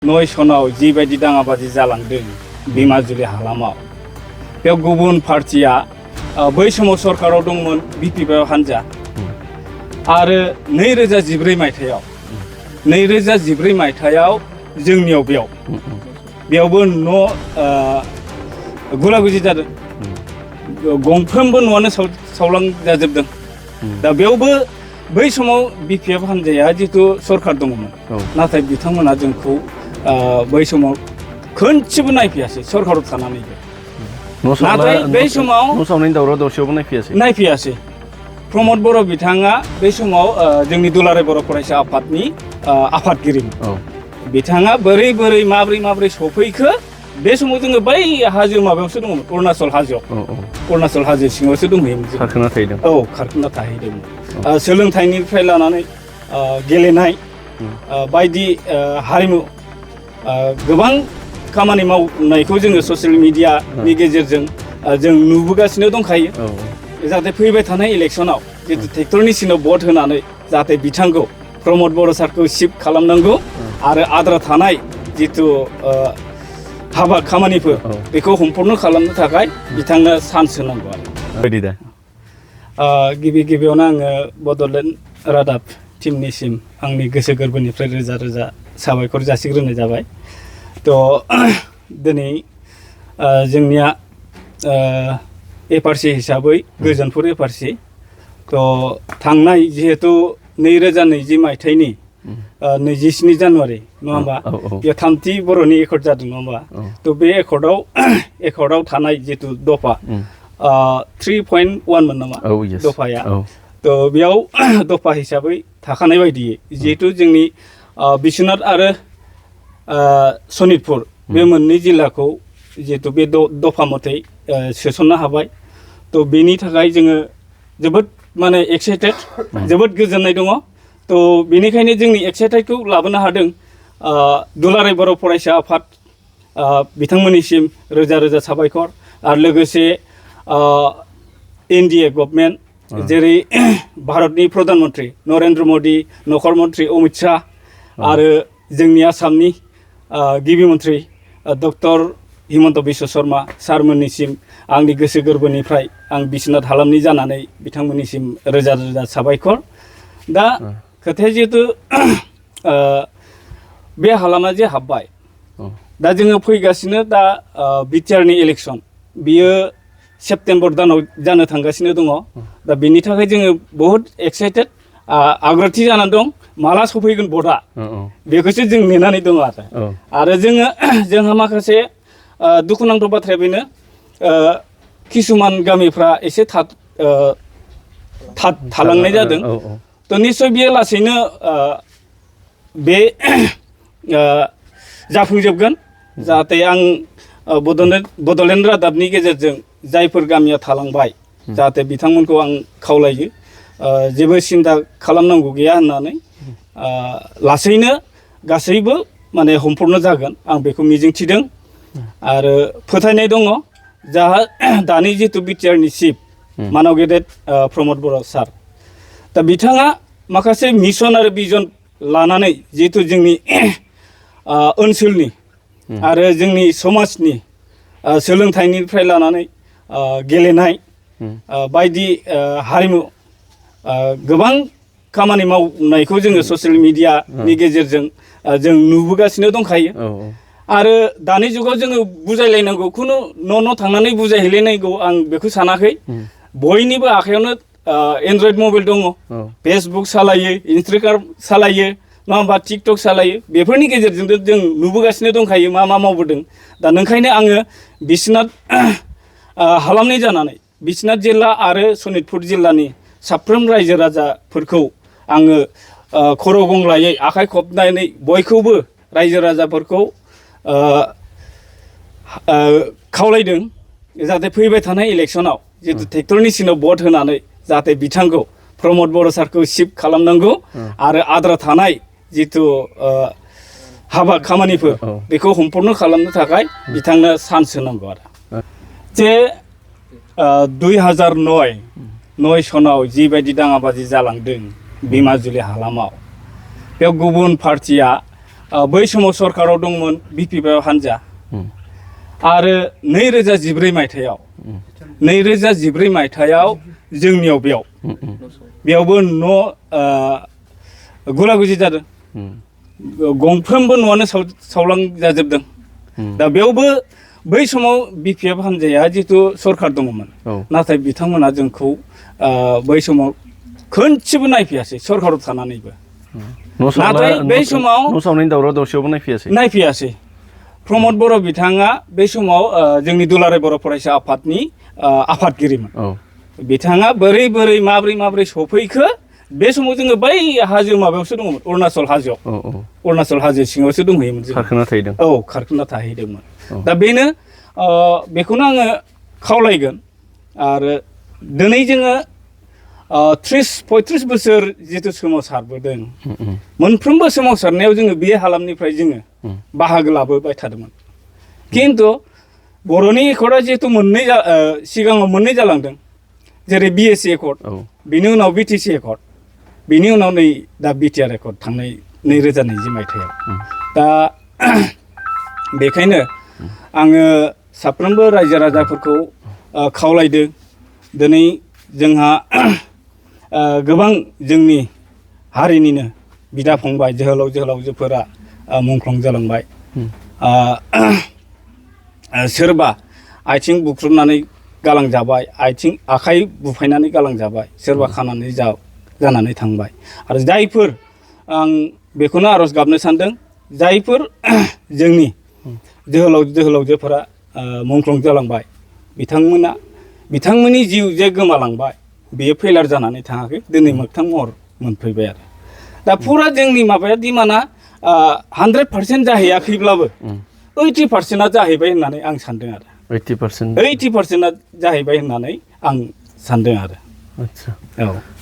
नय सनाव जिबायदि दाङाबाजि जालांदों दैमाजुलि हालामाव बेयाव गुबुन पार्टिया बै समाव सरकाराव दंमोन बिपिएफ हानजा आरो 2014 मायथाइयाव जोंनियाव बेयावबो गुला गुजि जादों गंफ्रोमबो न'आनो सावलांजाजोबदों दा बेयावबो बै समाव बिपिएफ हानजाया जितु सरकार दंमोन नाथाय बिथांमोना जोंखौ बै समाव खनसेबो नायफैयासै सरकाराव थानानैबो नाथाय बै समाव न'सावनायनि दावराव दावसियावबो नायफैयासै प्रमद बर' बिथाङा बै समाव जोंनि दुलाराय बर' फरायसा आफादनि आफादगिरिमोन बिथाङा बोरै माब्रै सफैखो बे समाव जोङो बै हाजो माबायावसो दंमोन अरुणाचल हाजो सिङावसो दंहैयोमोन खारखोना थाहैदों खारखोना थाहैदोंमोन सोलोंथाइनिफ्राय लानानै गेलेनाय बायदि हारिमु गोबां खामानि मावनायखौ जोङो ससियेल मिडियानि गेजेरजों जों नुबोगासिनो दंखायो जाहाथे फैबाय थानाय इलेक्सनाव जितु ट्रेक्टरनि सिनाव भट होनानै जाहाथे बिथांखौ प्रमद बर' सारखौ शिफ्ट खालामनांगौ आरो आद्रा थानाय जितु हाबा खामानिफोर बेखौ सम्पूर्ण खालामनो थाखाय बिथांनो चान्स होनांगौ आरो गिबियावनो आङो बड'लेण्ड रादाब टीमनिसिम आंनि गोसो गोरबोनिफ्राय रोजा रोजा साबायखर जासिग्रोनाय जाबाय थ' दिनै जोंनिया एफआरसि हिसाबै गोजोनपुर एफआरसि थ' थांनाय जिहेतु 2020 मायथाइनि 27 जानुवारि नङा होमबा बेयाव 3थि बर'नि एकर्ड जादों नङा होमबा थ' बे एकर्डआव थानाय जितु दफा 3.1 मोन नामा दफाया थ' बेयाव दफा हिसाबै थाखानाय बायदियै जिहेतु जोंनि बिश्वनाथ आरो सनितपुर बे मोननै जिल्लाखौ जिहेतु बे दफा मथै सोसननो हाबाय थ' बेनि थाखाय जोङो जोबोद माने एक्साइटेड जोबोद गोजोननाय दङ थ' बेनिखायनो जोंनि एक्साइटेडखौ लाबोनो हादों दुलाराय बर' फरायसा आफाद बिथांमोननिसिम रोजा रोजा साबायखर आरो लोगोसे एनडिए गभर्नमेन्ट जेरै भारतनि प्रधान मन्त्रि नरेन्द्र मदि नखर मन्त्रि अमित शाह आरो जोंनि आसामनि गिबि मन्त्रि डक्टर हिमन्त बिश्व शर्मा सारमोननिसिम आंनि गोसो गोरबोनिफ्राय आं बिश्वनाथ हालामनि जानानै बिथांमोननिसिम रोजा रोजा साबायखर दा खोथाया जिहेतु बे हालामा जे हाबबाय दा जोङो फैगासिनो दा बिटिआरनि इलेक्सन बियो सेप्तेम्बर दानाव जानो थांगासिनो दङ दा बेनि थाखाय जोङो बहुत एक्साइटेड आग्रथि जानानै दं माला सफैगोन भटआ बेखौसो जों नेनानै दङ आरो जोंहा माखासे दुखुनांथाव बाथ्राया बेनो किसुमान गामिफ्रा एसे थालांनाय जादों थ' निस्सय बियो लासैनो बे जाफुंजोबगोन जाहाथे आं बड'लेण्ड रादाबनि गेजेरजों जायफोर गामिया थालांबाय जाहाथे बिथांमोनखौ आं खावलायो जेबो सिन्था खालामनांगौ गैया होननानै लासैनो गासैबो माने सम्पूर्ण जागोन आं बेखौ मिजिंथिदों आरो फोथायनाय दङ जाहा दानि जितु बिटिआरनि चिफ मानाव गेदेर प्रमद बर' सार दा बिथाङा माखासे मिशन आरो भिजन लानानै जितु जोंनि ओनसोलनि आरो जोंनि समाजनि सोलोंथाइनिफ्राय लानानै गेलेनाय बायदि हारिमु गोबां खामानि मावनायखौ जोङो ससियेल मिडियानि गेजेरजों जों नुबोगासिनो दंखायो आरो दानि जुगाव जोङो बुजायलायनांगौ खुनु न' थांनानै बुजायहैलायनांगौ आं बेखौ सानाखै बयनिबो आखायावनो एन्ड्रइड मबाइल दङ फेसबुक सालायो इन्सटाग्राम सालायो नङा होमबा टिकटक सालायो बेफोरनि गेजेरजों जों नुबोगासिनो दंखायो मा मावबोदों दा नोंखायनो आङो बिश्वनाथ हालामनि जानानै बिश्वनाथ जिल्ला आरो सनितपुर जिल्लानि साफ्रोम रायजो राजाफोरखौ आङो खर' गंग्लायै आखाइ खबनानै बयखौबो रायजो राजाफोरखौ खावलायदों जाहाथे फैबाय थानाय इलेक्सनाव जितु ट्रेक्टरनि सिनाव भट होनानै जाहाथे बिथांखौ प्रमद बर' सारखौ शिफ्ट खालामनांगौ आरो आद्रा थानाय जितु हाबा खामानिफोर बेखौ सम्पूर्ण खालामनो थाखाय बिथांनो चान्स होनांगौ आरो जे 2009 सनाव जिबायदि दाङाबाजि जालांदों दैमाजुलि हालामाव बेयाव गुबुन पार्टिया बै समाव सरकाराव दंमोन BPPI हानजा आरो 2014 मायथाइयाव 2014 मायथाइयाव जोंनियाव बेयावबो गुला गुजि जादों गंफ्रोमबो न'आनो सावलांजाजोबदों दा बेयावबो बै समाव BPF हानजाया जितु सरकार दङमोन नाथाय बिथांमोना जोंखौ बै समाव खनसेबो नायफैयासै सरकाराव थानानैबो नाथाय बै समाव न' सावनायनि दावराव दावसियावबो नायफैयासै प्रमद बर' बिथाङा बै समाव जोंनि दुलाराय बर' फरायसा आफादनि आफादगिरिमोन बिथाङा बोरै माब्रै सफैखो बे समाव जोङो बै हाजो माबायावसो दङमोन अरुणाचल हाजोआव अरुणाचल हाजो सिङावसो दंहैयोमोन जों खारखोना थाहैदों खारखोना थाहैदोंमोन दा बेखौनो आङो खावलायगोन आरो दिनै जोङो 30-35 बोसोर जितु सोमावसारबोदों मोनफ्रोमबो सोमावसारनायाव जोङो बे हालामनिफ्राय जोङो बाहागो लाबोबाय थादोंमोन खिन्थु बर'नि एकर्डआ जिहेतु सिगाङाव मोननै जालांदों जेरै BSC एकर्ड बिनि उनाव BTC एकर्ड बिनि उनाव नै दा BTR एकर्ड थांनाय 2020 मायथाइयाव दा बेखायनो आङो साफ्रोमबो रायजो राजाफोरखौ खावलायदों दिनै जोंहा गोबां जोंनि हारिनिनो बिदा फंबाय जोहोलावजोफोरा मुंख्लं जालांबाय सोरबा आथिं बुख्रुबनानै गालांजाबाय आखाइ बुफायनानै गालांजाबाय सोरबा खानानै जानानै थांबाय आरो जायफोर आं बेखौनो आरज गाबनो सानदों जायफोर जोंनि जोहोलावजोफोरा मुंख्लं जालांबाय बिथांमोननि जिउ जे गोमालांबाय बेयो फेलार जानानै थाङाखै दिनै मोगथां महर मोनफैबाय आरो दा फुरा जोंनि माबाया दिमाना 100% जाहैयाखैब्लाबो 80%आ जाहैबाय होननानै आं सानदों आरो 80%आ जाहैबाय होननानै आं सानदों आरो आच्छा